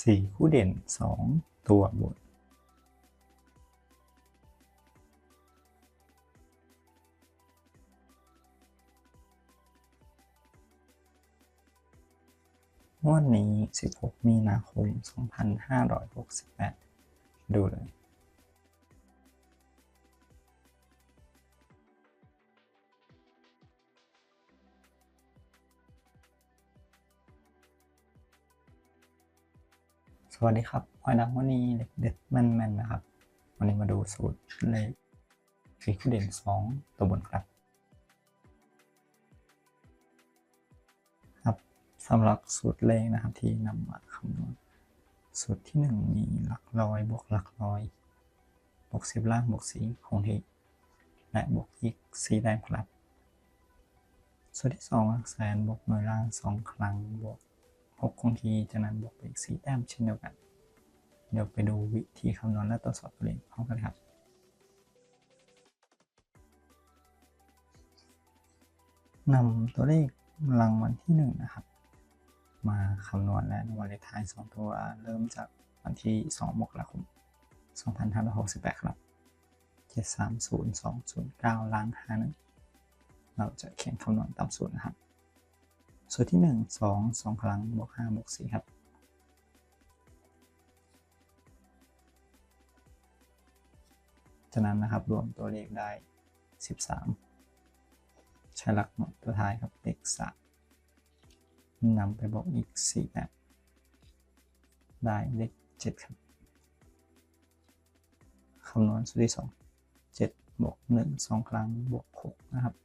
สี่คู่เด่นสองตัวบนงวดนี้16 มีนาคม 2568 ดูเลยสวัสดีครับหอยนักวันนี้เด็ดแม่นๆนะครับวันนี้มาดูสูตรเลขสี่คู่เด่น2ตัวบนครับสำหรับสูตรเลขนะครับที่นำมาคำนวณสูตรที่1มีหลักร้อยบวกหลักร้อยบวก10ล่างบวก4คงที่และบวกอีก4ได้ครับสูตรที่2หลักแสนบวกหน่วยล่าง2ครั้งบวก6คงที่จากนั้นบวกไปอีก4แต้มเช่นเดียวกันเดี๋ยวไปดูวิธีคำนวณและตรวจสอบตัวเลขพร้อมกันครับนำตัวเลขรางวัลที่1นะครับมาคำนวณและวันเลขท้าย2ตัวเริ่มจากวันที่2 มกราคม 2568 ครับ730209ล้าง51เราจะเขียนคำนวณตามสูตรนะครับสูตรที่1 2 ครั้งบวก5บวก4ครับจากนั้นนะครับรวมตัวเลขได้13ใช้หลักหน่วยตัวท้ายครับเลข3นำไปบวกอีก4แบบได้เลข7ครับคำนวณสูตรที่2 7บวก1 2 ครั้งบวก6นะครับ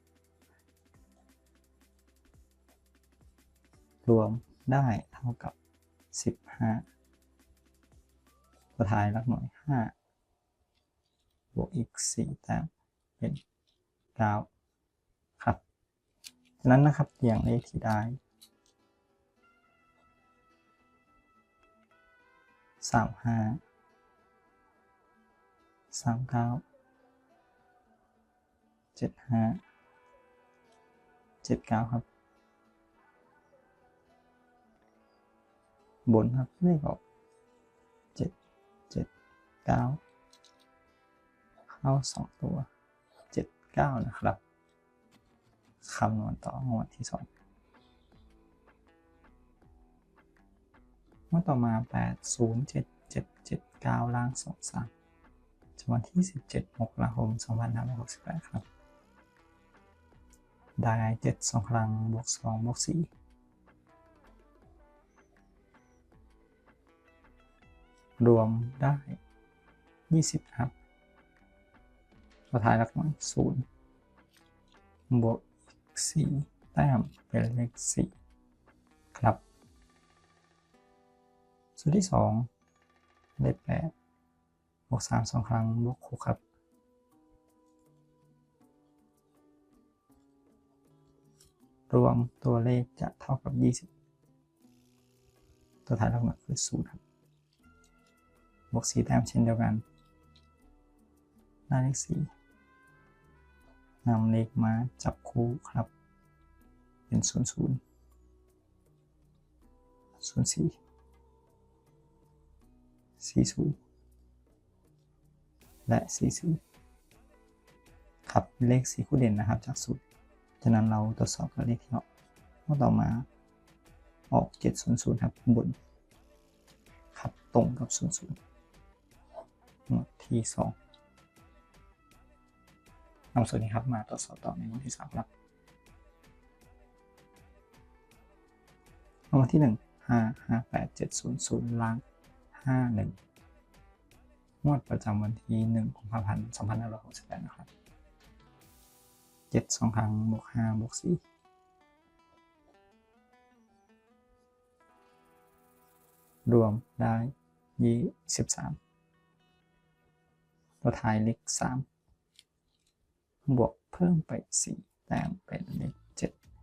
รวมได้เท่ากับ15ตัวท้ายหลักหน่วย5บวกอีก4แต้มเป็น9ครับจากนั้นนะครับเรียงเลขที่ได้35 39 75 79ครับบนครับเลขออก7 7 9เข้า2ตัว7 9นะครับคำนวณต่องวดที่2งวดต่อมา807 7 7 9ล่าง23จำนวนที่17 มกราคม 2568 ครับได้7 2 ครั้งบวก2บวก4รวมได้20ครับตัวท้ายหลักหน่วย0บวก4แต้มเป็นเลข4ครับสูตรที่2เลข8บวก3 2 ครั้งบวก6ครับรวมตัวเลขจะเท่ากับ20ตัวท้ายหลักหน่วยคือ0ครับบวก4แต้มเช่นเดียวกันได้เลข4นำเลขมาจับคู่ครับเป็น00 04 40และ44ครับเลข4คู่เด่นนะครับจากสูตรจากนั้นเราตรวจสอบกับเลขที่ออกต่อมาออก700ครับบนครับตรงกับ00งวดที่2นำสูตรนี้ครับมาตรวจสอบต่อในงวดที่3ครับรางวัลที่1 558 700ล้าง51งวดประจำวันที่1 กุมภาพันธ์ 2568 นะครับ7 2 ครั้งบวก5บวก4รวมได้23ตัวท้ายเลข3บวกเพิ่มไป4แต้มเป็นเลข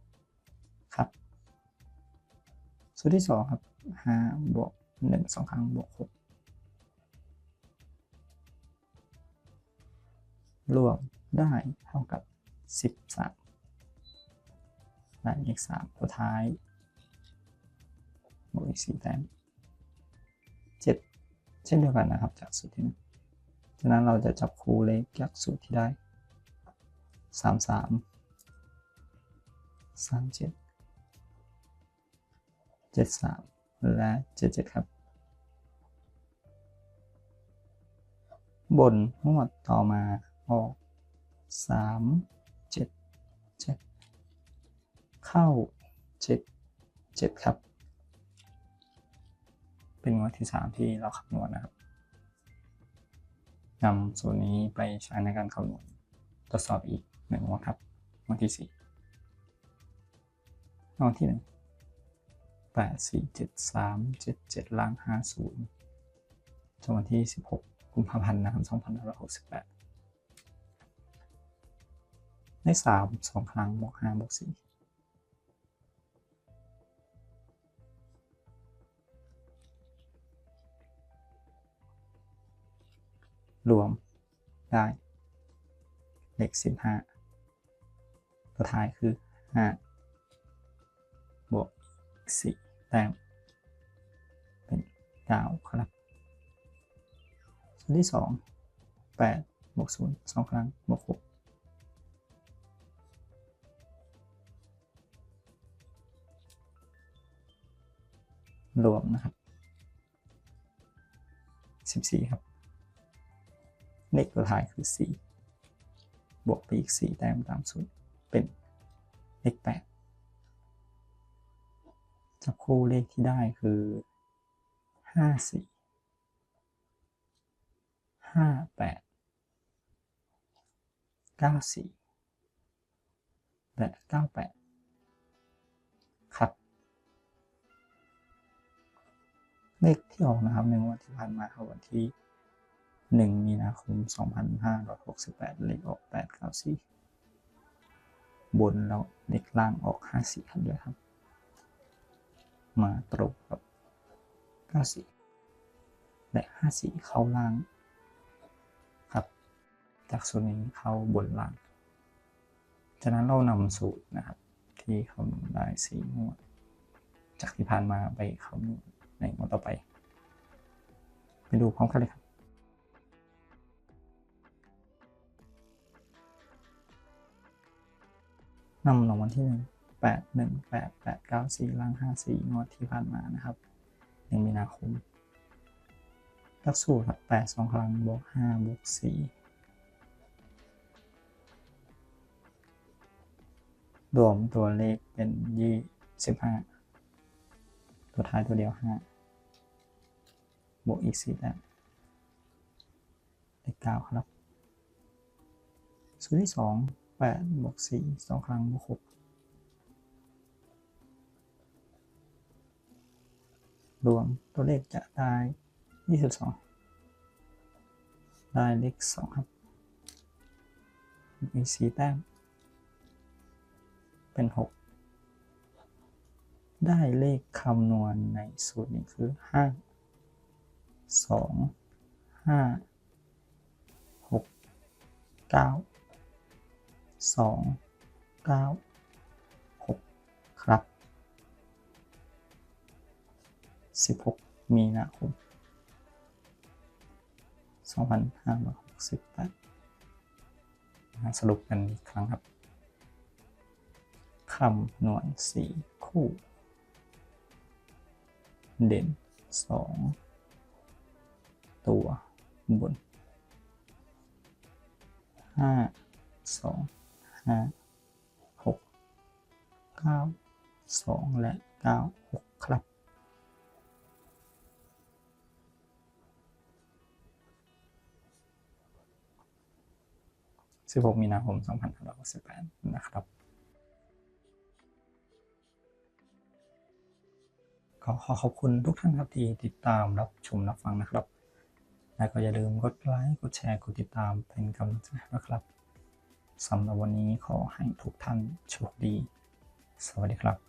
7ครับสูตรที่2ครับ5บวก1 2 ครั้งบวก6รวมได้เท่ากับ13ได้เลข3ตัวท้ายบวกอีก4แต้ม 7เช่นเดียวกันนะครับจากสูตรที่1ฉะนั้นเราจะจับคู่เลขจากสูตรที่ได้33 37 73และ77ครับบนงวดต่อมาออก3 7 7เข้า7 7ครับเป็นงวดที่3ที่เราคำนวณนะครับนำสูตรนี้ไปใช้ในการคำนวณทดสอบอีก1งวดครับงวดที่4งวดที่1 8 4 7 3 7 7ล่าง50จนวันที่16กุมภาพันธ์นะครับ2568ได้3 2ครั้งบวก5บวก4รวมได้เลข15ตัวท้ายคือ5บวก4แต้มเป็น9ครับส่วนที่2 8บวก0 2ครั้งบวก6รวมนะครับ14ครับเลขตัวท้ายคือ4บวกไปอีก4แต้มตามสูตรเป็นเลข8จับคู่เลขที่ได้คือ54 58 94และ98ครับเลขที่ออกนะครับในวันที่ผ่านมาครับวันที่1 มีนาคม 2568เลขออก894บนแล้วเลขล่างออก54ครับด้วยครับมาตรงกับ94และ54เข้าล่างครับจากสูตรนี้เข้าบนล่างฉะนั้นเรานำสูตรนะครับที่คำนวณได้4งวดจากที่ผ่านมาไปคำนวณในงวดต่อไปดูพร้อมกันเลยครับนำรางวัลที่1 8 1 8 8 9 4ล่าง54งวดที่ผ่านมานะครับ1 มีนาคมลักสูตรครับ8 2ครั้งบวก5บวก4รวมตัวเลขเป็น25ตัวท้ายตัวเดียว5บวกอีก4แล้วเลข9ครับสูตรที่2 8บวก4 2ครั้งบวก6รวมตัวเลขจะได้22ได้เลข2ครับมี4แต้มเป็น6ได้เลขคำนวณในสูตรนี้คือ5 2 5 6 9 2 9 6ครับ16 มีนาคม 2568สรุปกันอีกครั้งครับคำนวณ4คู่เด่น2ตัวบน5 2 5 6 9 2และ9 6ครับ16 มีนาคม 2568นะครับขอขอบคุณทุกท่านครับที่ติดตามรับชมรับฟังนะครับและก็อย่าลืมกดไลค์กดแชร์กดติดตามเป็นกำลังใจนะครับสำหรับวันนี้ขอให้ทุกท่านโชคดีสวัสดีครับ